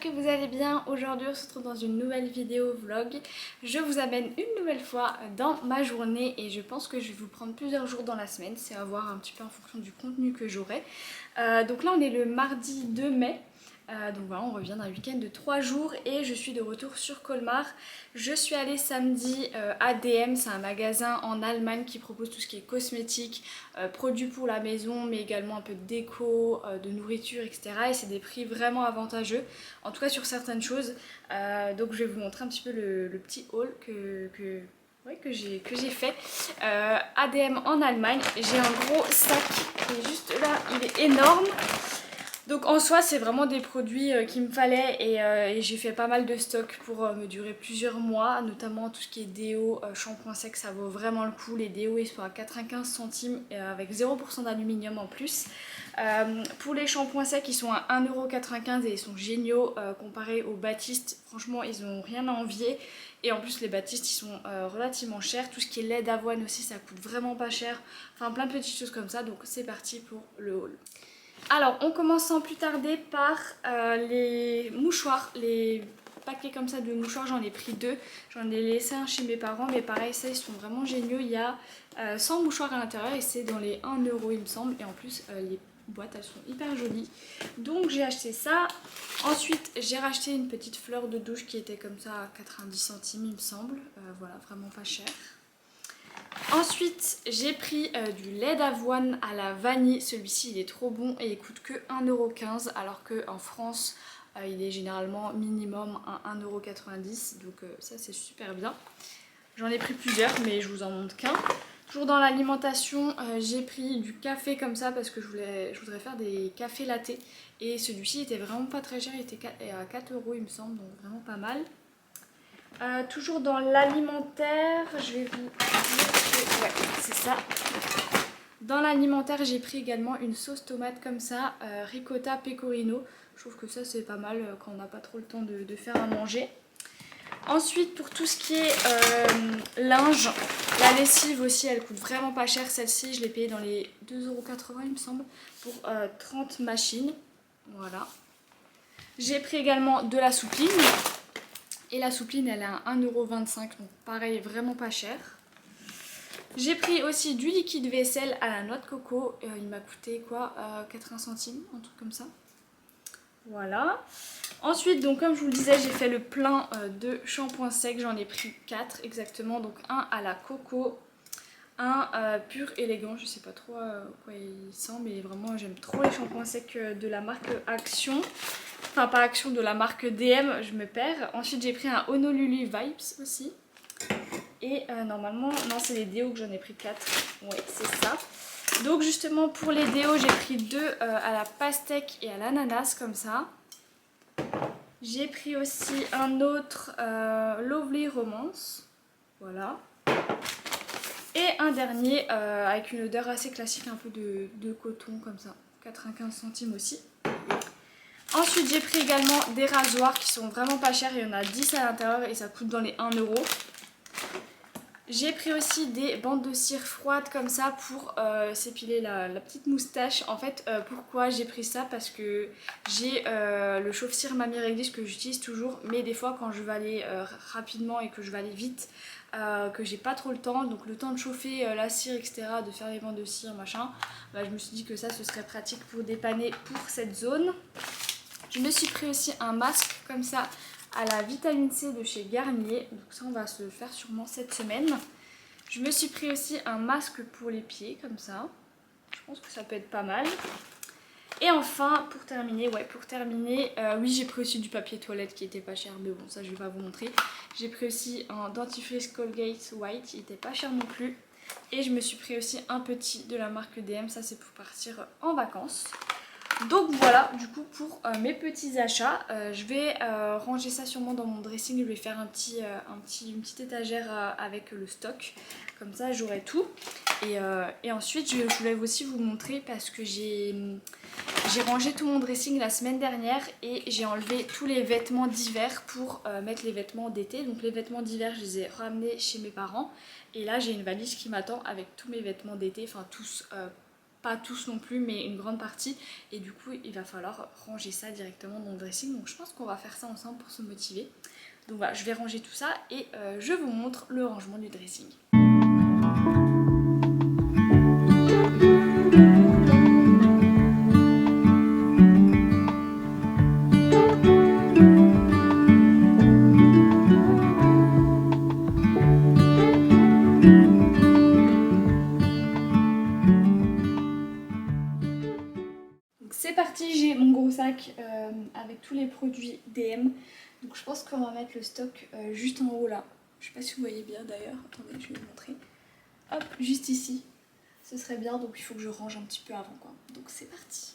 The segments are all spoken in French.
que vous allez bien. Aujourd'hui on se retrouve dans une nouvelle vidéo vlog. Je vous amène une nouvelle fois dans ma journée et je pense que je vais vous prendre plusieurs jours dans la semaine. C'est à voir un petit peu en fonction du contenu que j'aurai. Donc là on est le mardi 2 mai. Donc voilà, on revient d'un week-end de 3 jours et je suis de retour sur Colmar. Je suis allée samedi à DM, c'est un magasin en Allemagne qui propose tout ce qui est cosmétique, produits pour la maison, mais également un peu de déco, de nourriture, etc. Et c'est des prix vraiment avantageux, en tout cas sur certaines choses. Donc je vais vous montrer un petit peu le petit haul que j'ai fait. ADM en Allemagne, j'ai un gros sac qui est juste là, il est énorme. Donc en soi c'est vraiment des produits qu'il me fallait et j'ai fait pas mal de stock pour me durer plusieurs mois, notamment tout ce qui est déo, shampoing sec, ça vaut vraiment le coup. Les déos ils sont à 95 centimes avec 0% d'aluminium en plus. Pour les shampoings secs ils sont à 1,95€ et ils sont géniaux comparés aux Baptiste, franchement ils n'ont rien à envier. Et en plus les Baptiste ils sont relativement chers, tout ce qui est lait d'avoine aussi ça coûte vraiment pas cher, enfin plein de petites choses comme ça, donc c'est parti pour le haul. Alors on commence sans plus tarder par les mouchoirs, les paquets comme ça de mouchoirs, j'en ai pris 2, j'en ai laissé un chez mes parents mais pareil ça ils sont vraiment géniaux, il y a 100 mouchoirs à l'intérieur et c'est dans les 1€ il me semble, et en plus les boîtes elles sont hyper jolies, donc j'ai acheté ça. Ensuite j'ai racheté une petite fleur de douche qui était comme ça à 90 centimes il me semble, voilà, vraiment pas cher. Ensuite j'ai pris du lait d'avoine à la vanille, celui-ci il est trop bon et il coûte que 1,15€ alors qu'en France il est généralement minimum à 1,90€, donc ça c'est super bien. J'en ai pris plusieurs mais je vous en montre qu'un. Toujours dans l'alimentation, j'ai pris du café comme ça parce que je voudrais faire des cafés latte et celui-ci était vraiment pas très cher, il était à 4€ il me semble, donc vraiment pas mal. Toujours dans l'alimentaire, je vais vous dire que... ouais, c'est ça. Dans l'alimentaire, j'ai pris également une sauce tomate comme ça, ricotta pecorino. Je trouve que ça c'est pas mal quand on n'a pas trop le temps de faire à manger. Ensuite, pour tout ce qui est linge, la lessive aussi, elle coûte vraiment pas cher. Celle-ci, je l'ai payée dans les 2,80€ il me semble, pour 30 machines. Voilà. J'ai pris également de la soupline. Et la soupline elle est à 1,25€, donc pareil, vraiment pas cher. J'ai pris aussi du liquide vaisselle à la noix de coco, il m'a coûté quoi, 80 centimes, un truc comme ça. Voilà. Ensuite, donc comme je vous le disais, j'ai fait le plein de shampoing sec, j'en ai pris 4 exactement, donc un à la coco, un pur élégant, je sais pas trop quoi il sent, mais vraiment j'aime trop les shampoings secs de la marque Action. Enfin pas Action, de la marque DM, je me perds. Ensuite j'ai pris un Honolulu Vibes aussi. Et normalement, non c'est les déos que j'en ai pris 4. Ouais c'est ça. Donc justement pour les déos j'ai pris 2 à la pastèque et à l'ananas comme ça. J'ai pris aussi un autre Lovely Romance. Voilà. Et un dernier avec une odeur assez classique, un peu de coton comme ça. 95 centimes aussi. Ensuite j'ai pris également des rasoirs qui sont vraiment pas chers, il y en a 10 à l'intérieur et ça coûte dans les 1€. J'ai pris aussi des bandes de cire froides comme ça pour s'épiler la petite moustache. En fait pourquoi j'ai pris ça, parce que j'ai le chauffe-cire Mamie Réglisse que j'utilise toujours, mais des fois quand je vais aller rapidement et que je vais aller vite, que j'ai pas trop le temps, donc le temps de chauffer la cire etc, de faire les bandes de cire machin, bah, je me suis dit que ça ce serait pratique pour dépanner pour cette zone. Je me suis pris aussi un masque comme ça à la vitamine C de chez Garnier, donc ça on va se le faire sûrement cette semaine. Je me suis pris aussi un masque pour les pieds comme ça, je pense que ça peut être pas mal. Et enfin pour terminer, oui j'ai pris aussi du papier toilette qui était pas cher, mais bon ça je vais pas vous montrer. J'ai pris aussi un dentifrice Colgate White, il était pas cher non plus. Et je me suis pris aussi un petit de la marque DM, ça c'est pour partir en vacances. Donc voilà du coup pour mes petits achats, je vais ranger ça sûrement dans mon dressing, je vais faire une petite étagère avec le stock, comme ça j'aurai tout. Et ensuite je voulais aussi vous montrer parce que j'ai rangé tout mon dressing la semaine dernière et j'ai enlevé tous les vêtements d'hiver pour mettre les vêtements d'été. Donc les vêtements d'hiver je les ai ramenés chez mes parents et là j'ai une valise qui m'attend avec tous mes vêtements d'été, enfin tous pas tous non plus mais une grande partie, et du coup il va falloir ranger ça directement dans le dressing. Donc je pense qu'on va faire ça ensemble pour se motiver. Donc voilà, je vais ranger tout ça et je vous montre le rangement du dressing. C'est parti, j'ai mon gros sac avec tous les produits DM. Donc je pense qu'on va mettre le stock juste en haut là. Je sais pas si vous voyez bien d'ailleurs. Attendez, je vais vous montrer. Hop, juste ici. Ce serait bien, donc il faut que je range un petit peu avant quoi. Donc c'est parti.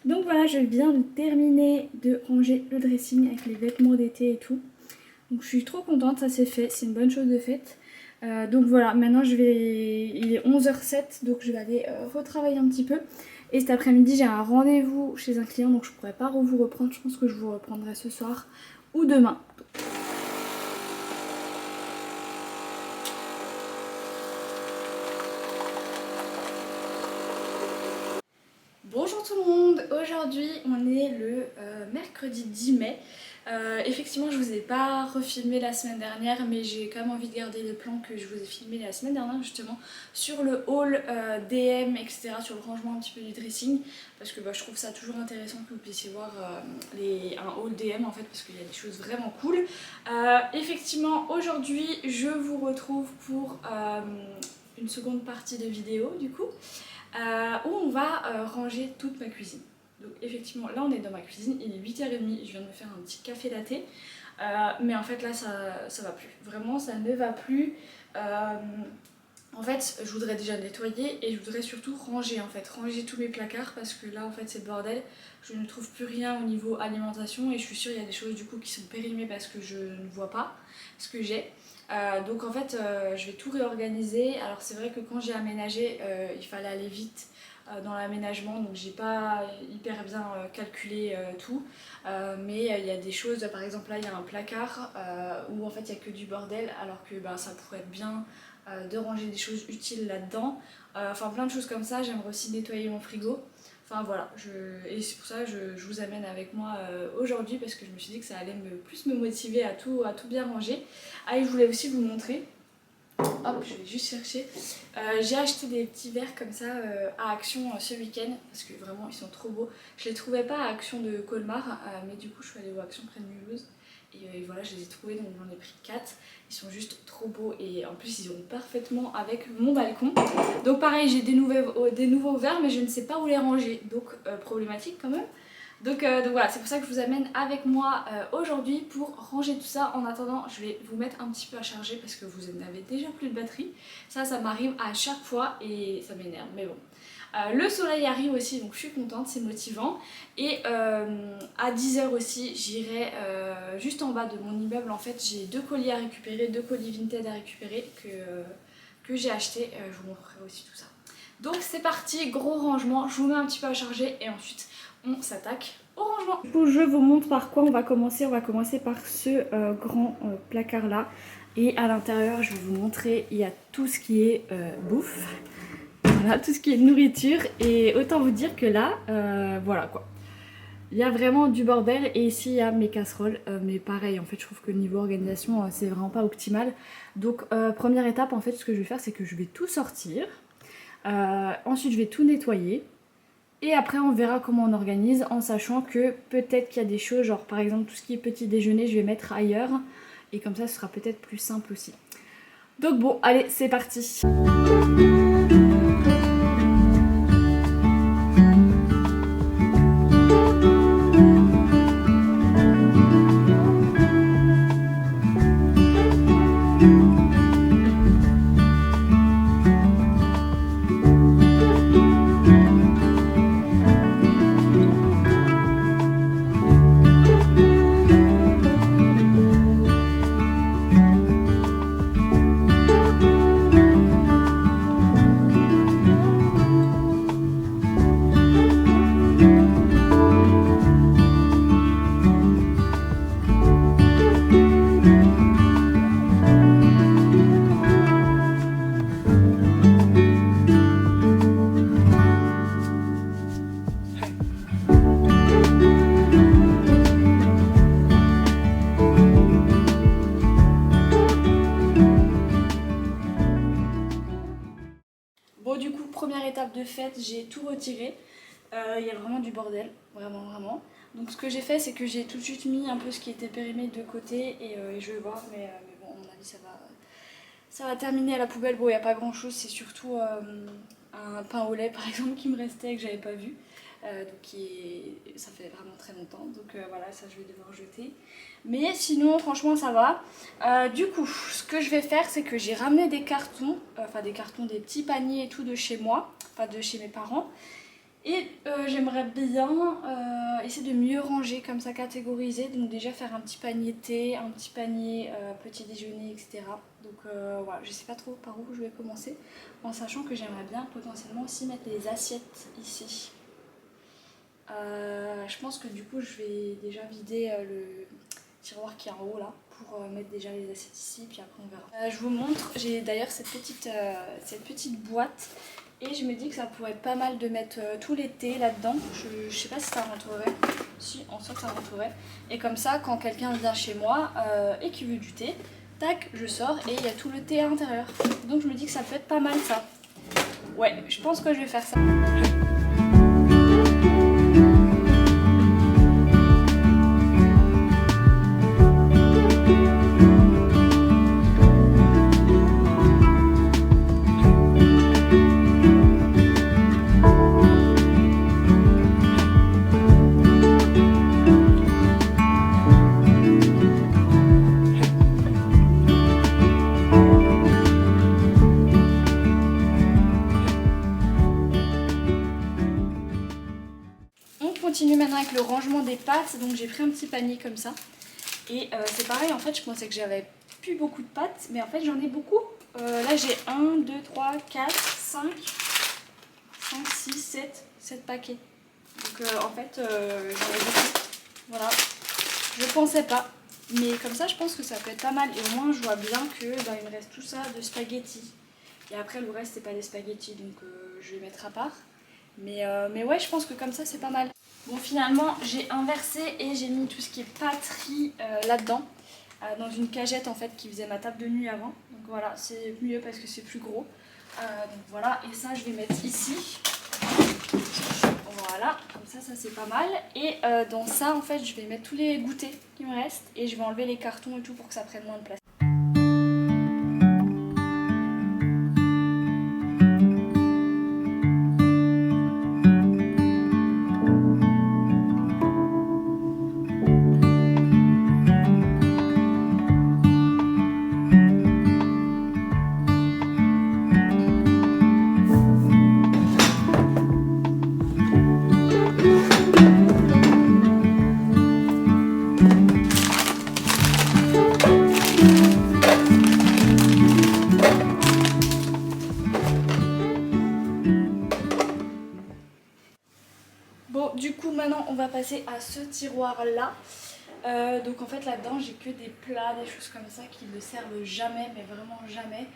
Donc voilà, je viens de terminer de ranger le dressing avec les vêtements d'été et tout. Donc je suis trop contente, ça c'est fait, c'est une bonne chose de faite. Donc voilà, maintenant il est 11h07, donc je vais aller retravailler un petit peu. Et cet après-midi j'ai un rendez-vous chez un client, donc je pourrais pas vous reprendre, je pense que je vous reprendrai ce soir ou demain. Bonjour tout le monde, aujourd'hui on est le mercredi 10 mai. Effectivement je vous ai pas refilmé la semaine dernière, mais j'ai quand même envie de garder les plans que je vous ai filmés la semaine dernière justement sur le haul DM, etc., sur le rangement un petit peu du dressing, parce que je trouve ça toujours intéressant que vous puissiez voir un haul DM en fait, parce qu'il y a des choses vraiment cool. Effectivement aujourd'hui je vous retrouve pour une seconde partie de vidéo du coup. Où on va ranger toute ma cuisine. Donc effectivement là on est dans ma cuisine, il est 8h30, je viens de me faire un petit café latte, mais en fait là ça va plus, vraiment ça ne va plus. En fait je voudrais déjà nettoyer et je voudrais surtout ranger tous mes placards, parce que là en fait c'est le bordel, je ne trouve plus rien au niveau alimentation et je suis sûre il y a des choses du coup qui sont périmées parce que je ne vois pas ce que j'ai. Donc en fait je vais tout réorganiser. Alors c'est vrai que quand j'ai aménagé il fallait aller vite dans l'aménagement, donc j'ai pas hyper bien calculé tout, mais il y a des choses, par exemple là il y a un placard où en fait il n'y a que du bordel, alors que ça pourrait être bien de ranger des choses utiles là-dedans, enfin plein de choses comme ça. J'aimerais aussi nettoyer mon frigo. Enfin voilà, et c'est pour ça que je vous amène avec moi aujourd'hui, parce que je me suis dit que ça allait plus me motiver à tout bien ranger. Ah, et je voulais aussi vous montrer, hop, je vais juste chercher, j'ai acheté des petits verres comme ça à Action ce week-end, parce que vraiment ils sont trop beaux. Je les trouvais pas à Action de Colmar, mais du coup je suis allée aux Action près de Mulhouse. Et voilà, je les ai trouvés, donc j'en ai pris 4. Ils sont juste trop beaux et en plus ils iront parfaitement avec mon balcon. Donc pareil, j'ai des nouveaux verres, mais je ne sais pas où les ranger, donc problématique quand même. Donc voilà, c'est pour ça que je vous amène avec moi aujourd'hui pour ranger tout ça. En attendant, je vais vous mettre un petit peu à charger parce que vous n'avez déjà plus de batterie. Ça m'arrive à chaque fois et ça m'énerve, mais bon. Le soleil arrive aussi, donc je suis contente, c'est motivant. Et à 10h aussi, j'irai juste en bas de mon immeuble. En fait, j'ai 2 colis à récupérer, 2 colis Vinted à récupérer que j'ai acheté. Je vous montrerai aussi tout ça. Donc c'est parti, gros rangement. Je vous mets un petit peu à charger et ensuite on s'attaque au rangement. Du coup, je vous montre par quoi on va commencer. On va commencer par ce grand placard là. Et à l'intérieur, je vais vous montrer, il y a tout ce qui est bouffe. Voilà, tout ce qui est nourriture, et autant vous dire que là, voilà quoi. Il y a vraiment du bordel, et ici il y a mes casseroles, mais pareil en fait je trouve que niveau organisation c'est vraiment pas optimal. Donc première étape en fait, ce que je vais faire c'est que je vais tout sortir, ensuite je vais tout nettoyer, et après on verra comment on organise, en sachant que peut-être qu'il y a des choses, genre par exemple tout ce qui est petit déjeuner je vais mettre ailleurs, et comme ça ce sera peut-être plus simple aussi. Donc bon, allez c'est parti. faite, j'ai tout retiré. Il y a vraiment du bordel, vraiment. Donc ce que j'ai fait, c'est que j'ai tout de suite mis un peu ce qui était périmé de côté et je vais voir, mais bon, à mon avis, ça va terminer à la poubelle. Bon, il n'y a pas grand chose, c'est surtout un pain au lait par exemple qui me restait et que j'avais pas vu. Ça fait vraiment très longtemps, donc voilà, ça je vais devoir jeter. Mais sinon, franchement, ça va. Du coup, ce que je vais faire, c'est que j'ai ramené des cartons, des petits paniers et tout de chez moi, enfin de chez mes parents. Et j'aimerais bien essayer de mieux ranger, comme ça, catégoriser. Donc déjà faire un petit panier thé, un petit panier petit déjeuner, etc. Donc voilà, je sais pas trop par où je vais commencer, en sachant que j'aimerais bien potentiellement aussi mettre les assiettes ici. Je pense que du coup je vais déjà vider le tiroir qui est en haut là pour mettre déjà les assiettes ici, puis après on verra. Je vous montre, j'ai d'ailleurs cette petite boîte et je me dis que ça pourrait être pas mal de mettre tous les thés là-dedans. Je sais pas si ça rentrerait, si on sent que ça rentrerait. Et comme ça, quand quelqu'un vient chez moi et qui veut du thé, tac, je sors et il y a tout le thé à l'intérieur. Donc je me dis que ça peut être pas mal ça. Ouais, je pense que je vais faire ça. Continue maintenant avec le rangement des pâtes. Donc j'ai pris un petit panier comme ça et c'est pareil, en fait je pensais que j'avais plus beaucoup de pâtes, mais en fait j'en ai beaucoup. Là j'ai 1, 2, 3, 4, 5, 6, 7 paquets. Donc en fait j'en ai beaucoup. Voilà, je pensais pas, mais comme ça je pense que ça peut être pas mal. Et au moins je vois bien que il me reste tout ça de spaghettis. Et après le reste c'est pas des spaghettis, donc je vais mettre à part. Mais ouais, je pense que comme ça c'est pas mal. Bon, finalement j'ai inversé et j'ai mis tout ce qui est pâterie là-dedans, dans une cagette en fait qui faisait ma table de nuit avant. Donc voilà, c'est mieux parce que c'est plus gros. Donc voilà, et ça je vais mettre ici. Voilà, comme ça c'est pas mal. Et dans ça en fait je vais mettre tous les goûters qui me restent et je vais enlever les cartons et tout pour que ça prenne moins de place. Bon, du coup maintenant on va passer à ce tiroir là. Donc en fait là-dedans j'ai que des plats, des choses comme ça qui ne servent jamais, mais vraiment jamais.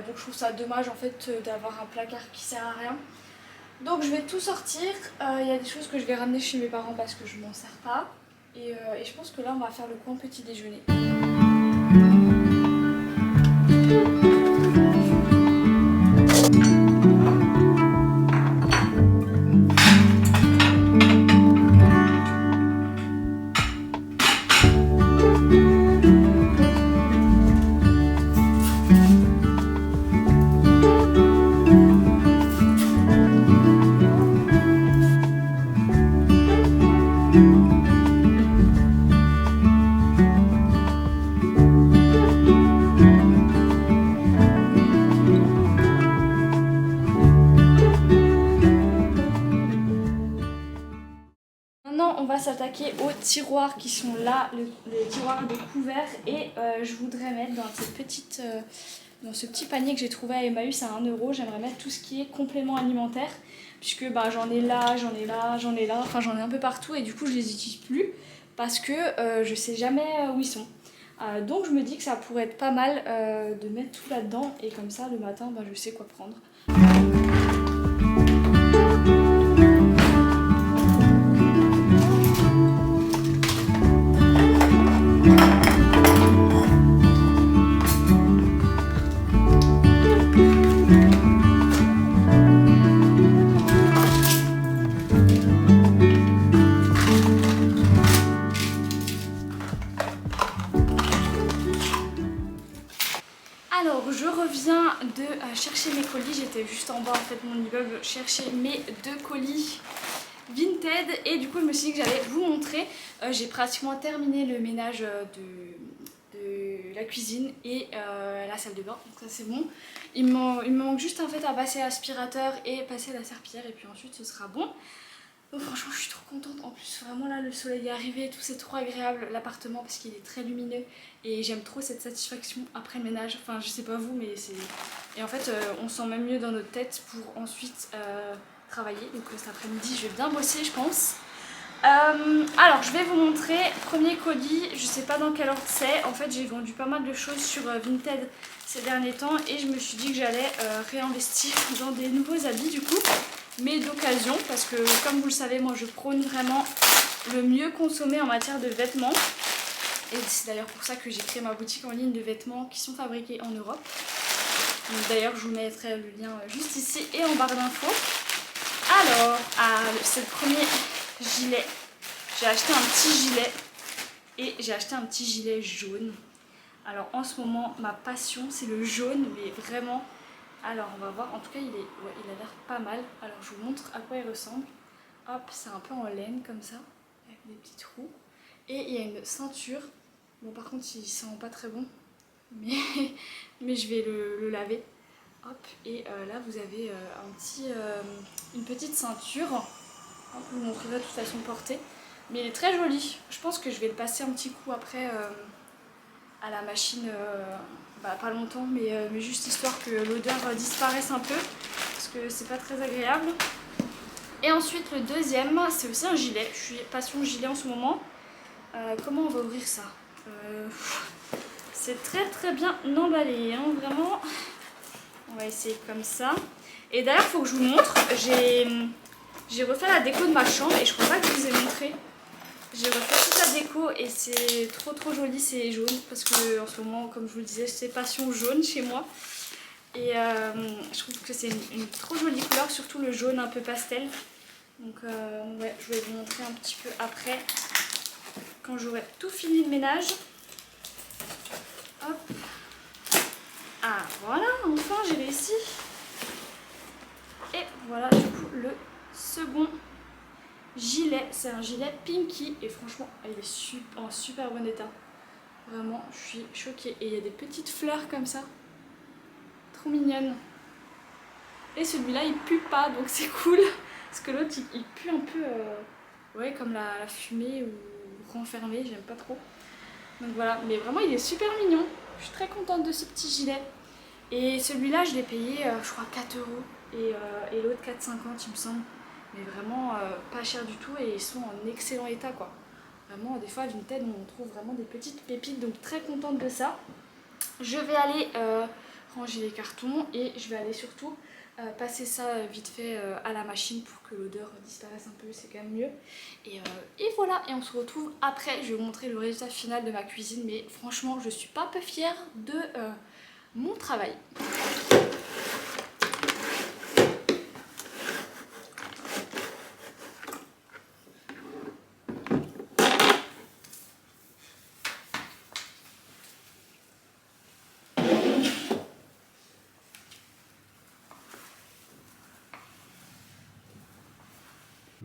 Donc je trouve ça dommage en fait d'avoir un placard qui sert à rien. Donc je vais tout sortir. Il y a des choses que je vais ramener chez mes parents parce que je m'en sers pas. Et je pense que là on va faire le coin petit déjeuner. On va s'attaquer aux tiroirs qui sont là, les tiroirs de couverts, et je voudrais mettre dans dans ce petit panier que j'ai trouvé à Emmaüs à 1 €, j'aimerais mettre tout ce qui est complément alimentaire, puisque j'en ai là, enfin j'en ai un peu partout et du coup je les utilise plus parce que je sais jamais où ils sont. Donc je me dis que ça pourrait être pas mal de mettre tout là-dedans et comme ça le matin je sais quoi prendre. j'étais juste en bas en fait de mon immeuble chercher mes 2 colis Vinted et du coup je me suis dit que j'allais vous montrer. J'ai pratiquement terminé le ménage de la cuisine et la salle de bain, donc ça c'est bon. Il me manque juste en fait à passer l'aspirateur et passer la serpillière et puis ensuite ce sera bon. Donc franchement je suis trop contente, en plus vraiment là le soleil est arrivé, tout c'est trop agréable l'appartement parce qu'il est très lumineux et j'aime trop cette satisfaction après le ménage, enfin je sais pas vous mais c'est... Et en fait on sent même mieux dans notre tête pour ensuite travailler, donc cet après-midi je vais bien bosser je pense. Alors je vais vous montrer, premier colis, je sais pas dans quel ordre c'est, en fait j'ai vendu pas mal de choses sur Vinted ces derniers temps et je me suis dit que j'allais réinvestir dans des nouveaux habits du coup, mais d'occasion parce que comme vous le savez moi je prône vraiment le mieux consommer en matière de vêtements et c'est d'ailleurs pour ça que j'ai créé ma boutique en ligne de vêtements qui sont fabriqués en Europe. D'ailleurs je vous mettrai le lien juste ici et en barre d'infos. Alors, c'est le premier gilet. J'ai acheté un petit gilet et j'ai acheté un petit gilet jaune. Alors en ce moment ma passion c'est le jaune, mais vraiment. Alors on va voir, en tout cas il a l'air pas mal. Alors je vous montre à quoi il ressemble. Hop, c'est un peu en laine comme ça, avec des petits trous. Et il y a une ceinture. Bon par contre il sent pas très bon, mais je vais le laver. Hop, et là vous avez une petite ceinture. Hop, je vous montrerai de toute façon portée. Mais il est très joli. Je pense que je vais le passer un petit coup après à la machine, pas longtemps, mais juste histoire que l'odeur disparaisse un peu. Parce que c'est pas très agréable. Et ensuite le deuxième, c'est aussi un gilet. Je suis passion gilet en ce moment. Comment on va ouvrir ça? C'est très très bien emballé, hein, vraiment. On va essayer comme ça. Et d'ailleurs, il faut que je vous montre. J'ai refait la déco de ma chambre et je crois pas que je vous ai montré. J'ai refait toute la déco et c'est trop trop joli, c'est jaune. Parce que en ce moment, comme je vous le disais, c'est passion jaune chez moi. Et je trouve que c'est une trop jolie couleur, surtout le jaune un peu pastel. Donc ouais, je vais vous montrer un petit peu après, quand j'aurai tout fini le ménage. Hop. Ah voilà, enfin j'ai réussi. Et voilà du coup le second gilet, c'est un gilet Pinky et franchement il est en super bon état. Vraiment, je suis choquée. Et il y a des petites fleurs comme ça, trop mignonnes. Et celui-là il pue pas, donc c'est cool. Parce que l'autre il pue un peu, ouais, comme la fumée ou renfermée, j'aime pas trop. Donc voilà, mais vraiment il est super mignon. Je suis très contente de ce petit gilet. Et celui-là, je l'ai payé, je crois, 4 € et l'autre 4,50 € il me semble. Mais vraiment pas cher du tout et ils sont en excellent état quoi. Vraiment, des fois, à Vinted, on trouve vraiment des petites pépites, donc très contente de ça. Je vais aller ranger les cartons et je vais aller surtout passer ça vite fait à la machine pour que l'odeur disparaisse un peu, c'est quand même mieux. Et voilà, et on se retrouve après. Je vais vous montrer le résultat final de ma cuisine, mais franchement, je suis pas peu fière de mon travail.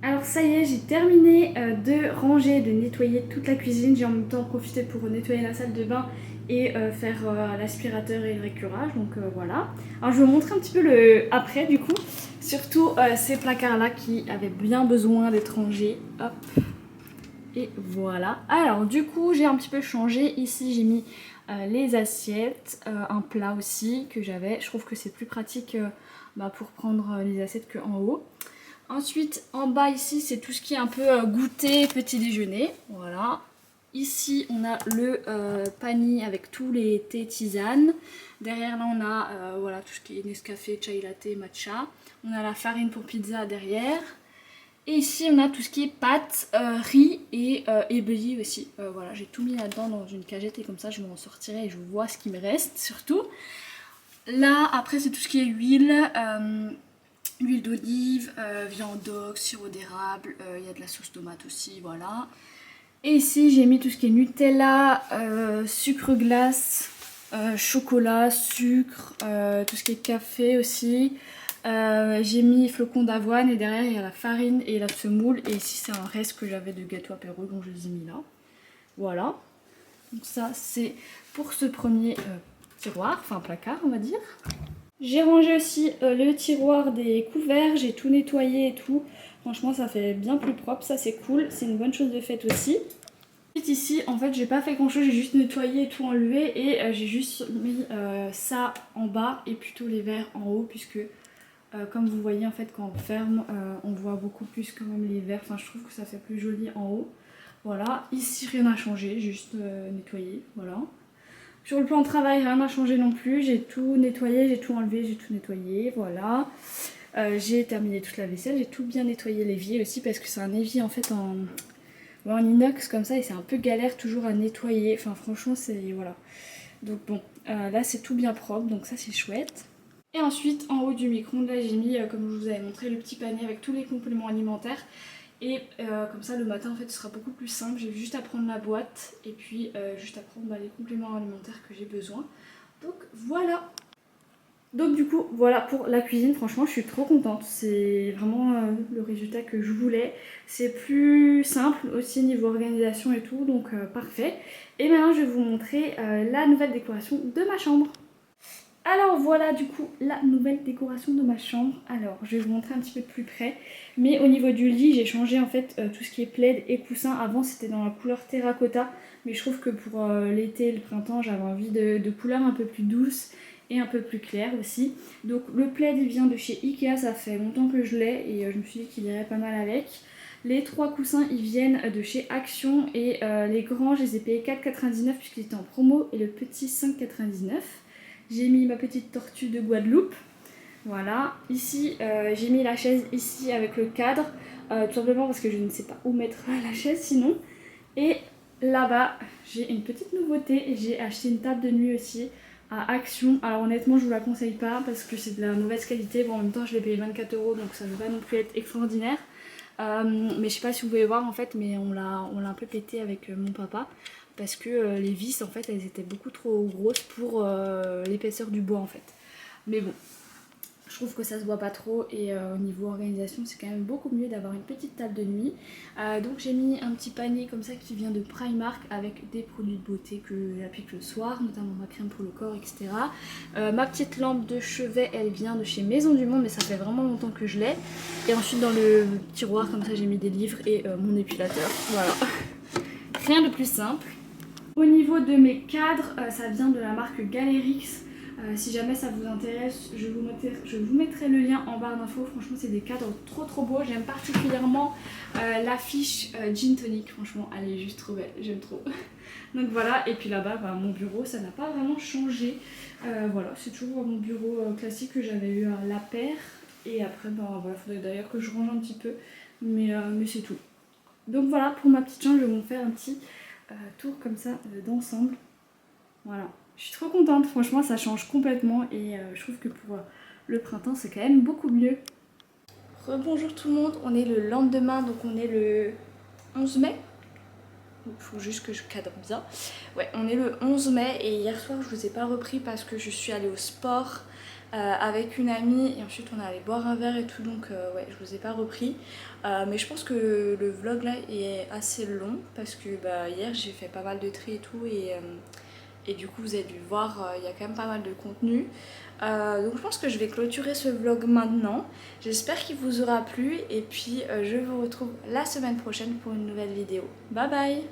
Alors ça y est, j'ai terminé de ranger, de nettoyer toute la cuisine. J'ai en même temps profité pour nettoyer la salle de bain et faire l'aspirateur et le récurage, donc voilà. Alors je vais vous montrer un petit peu le après du coup, surtout ces placards là qui avaient bien besoin d'être rangés. Hop, et voilà. Alors du coup j'ai un petit peu changé, ici j'ai mis les assiettes, un plat aussi que j'avais. Je trouve que c'est plus pratique pour prendre les assiettes qu'en haut. Ensuite, en bas ici, c'est tout ce qui est un peu goûter, petit déjeuner. Voilà. Ici, on a le panier avec tous les thés, tisanes. Derrière, là, on a voilà, tout ce qui est Nescafé, chai latte, matcha. On a la farine pour pizza derrière. Et ici, on a tout ce qui est pâtes, riz et ébellis aussi. Voilà, j'ai tout mis là-dedans dans une cagette et comme ça, je m'en sortirai et je vois ce qui me reste surtout. Là, après, c'est tout ce qui est huile. Huile d'olive, viande d'ox, sirop d'érable, il y a de la sauce tomate aussi, voilà. Et ici j'ai mis tout ce qui est Nutella, sucre glace, chocolat, sucre, tout ce qui est café aussi, J'ai mis flocons d'avoine et derrière il y a la farine et la semoule. Et ici c'est un reste que j'avais de gâteau apéro, donc je les ai mis là. Voilà. Donc ça c'est pour ce premier tiroir, enfin placard on va dire. J'ai rangé aussi le tiroir des couverts, j'ai tout nettoyé et tout. Franchement ça fait bien plus propre, ça c'est cool, c'est une bonne chose de fait aussi. Ici en fait j'ai pas fait grand chose, j'ai juste nettoyé et tout enlevé et j'ai juste mis ça en bas et plutôt les verres en haut puisque comme vous voyez en fait quand on ferme on voit beaucoup plus quand même les verres, enfin je trouve que ça fait plus joli en haut. Voilà, ici rien n'a changé, juste nettoyé, voilà. Sur le plan de travail rien n'a changé non plus, j'ai tout nettoyé, j'ai tout enlevé, j'ai tout nettoyé, voilà. J'ai terminé toute la vaisselle, j'ai tout bien nettoyé l'évier aussi parce que c'est un évier en fait en inox comme ça et c'est un peu galère toujours à nettoyer, enfin franchement c'est voilà. Donc bon, là c'est tout bien propre donc ça c'est chouette. Et ensuite en haut du micro-ondes là j'ai mis comme je vous avais montré le petit panier avec tous les compléments alimentaires. Et comme ça le matin en fait ce sera beaucoup plus simple, j'ai juste à prendre la boîte et puis juste à prendre les compléments alimentaires que j'ai besoin. Donc voilà. Donc du coup voilà pour la cuisine, franchement je suis trop contente, c'est vraiment le résultat que je voulais. C'est plus simple aussi niveau organisation et tout, donc parfait. Et maintenant je vais vous montrer la nouvelle décoration de ma chambre. Alors voilà du coup la nouvelle décoration de ma chambre. Alors je vais vous montrer un petit peu de plus près. Mais au niveau du lit j'ai changé en fait tout ce qui est plaid et coussin. Avant c'était dans la couleur terracotta. Mais je trouve que pour l'été et le printemps j'avais envie de couleurs un peu plus douces et un peu plus claires aussi. Donc le plaid il vient de chez Ikea, ça fait longtemps que je l'ai et je me suis dit qu'il irait pas mal avec. Les 3 coussins ils viennent de chez Action et les grands je les ai payés 4,99 puisqu'ils étaient en promo et le petit 5,99. J'ai mis ma petite tortue de Guadeloupe. Voilà. Ici, j'ai mis la chaise ici avec le cadre. Tout simplement parce que je ne sais pas où mettre la chaise sinon. Et là-bas, j'ai une petite nouveauté. J'ai acheté une table de nuit aussi à Action. Alors honnêtement, je vous la conseille pas parce que c'est de la mauvaise qualité. Bon, en même temps, je l'ai payé 24 € donc ça ne va pas non plus être extraordinaire. Mais je sais pas si vous pouvez voir en fait, mais on l'a un peu pété avec mon papa. Parce que les vis en fait elles étaient beaucoup trop grosses pour l'épaisseur du bois en fait. Mais bon, je trouve que ça se voit pas trop et au niveau organisation c'est quand même beaucoup mieux d'avoir une petite table de nuit. Donc j'ai mis un petit panier comme ça qui vient de Primark avec des produits de beauté que j'applique le soir, notamment ma crème pour le corps, etc. Ma petite lampe de chevet elle vient de chez Maison du Monde mais ça fait vraiment longtemps que je l'ai. Et ensuite dans le tiroir comme ça j'ai mis des livres et mon épilateur, voilà. Rien de plus simple. Au niveau de mes cadres, ça vient de la marque Galerix. Si jamais ça vous intéresse, je vous mettrai le lien en barre d'infos. Franchement, c'est des cadres trop beaux. J'aime particulièrement l'affiche Gin Tonic. Franchement, elle est juste trop belle. J'aime trop. Donc voilà. Et puis là-bas, mon bureau, ça n'a pas vraiment changé. Voilà, c'est toujours mon bureau classique que j'avais eu à La Paire. Et après, voilà, faudrait d'ailleurs que je range un petit peu. Mais c'est tout. Donc voilà, pour ma petite chambre, je vais vous faire un petit tour comme ça d'ensemble. Voilà, je suis trop contente, franchement ça change complètement et je trouve que pour le printemps c'est quand même beaucoup mieux. Rebonjour tout le monde, on est le lendemain donc on est le 11 mai. Il faut juste que je cadre bien. Ouais, on est le 11 mai et hier soir je vous ai pas repris parce que je suis allée au sport avec une amie et ensuite on est allé boire un verre et tout, donc ouais, je vous ai pas repris. Mais je pense que le vlog là est assez long parce que hier j'ai fait pas mal de tri et tout et du coup vous avez dû voir, il y a quand même pas mal de contenu. Donc je pense que je vais clôturer ce vlog maintenant. J'espère qu'il vous aura plu et puis je vous retrouve la semaine prochaine pour une nouvelle vidéo. Bye bye!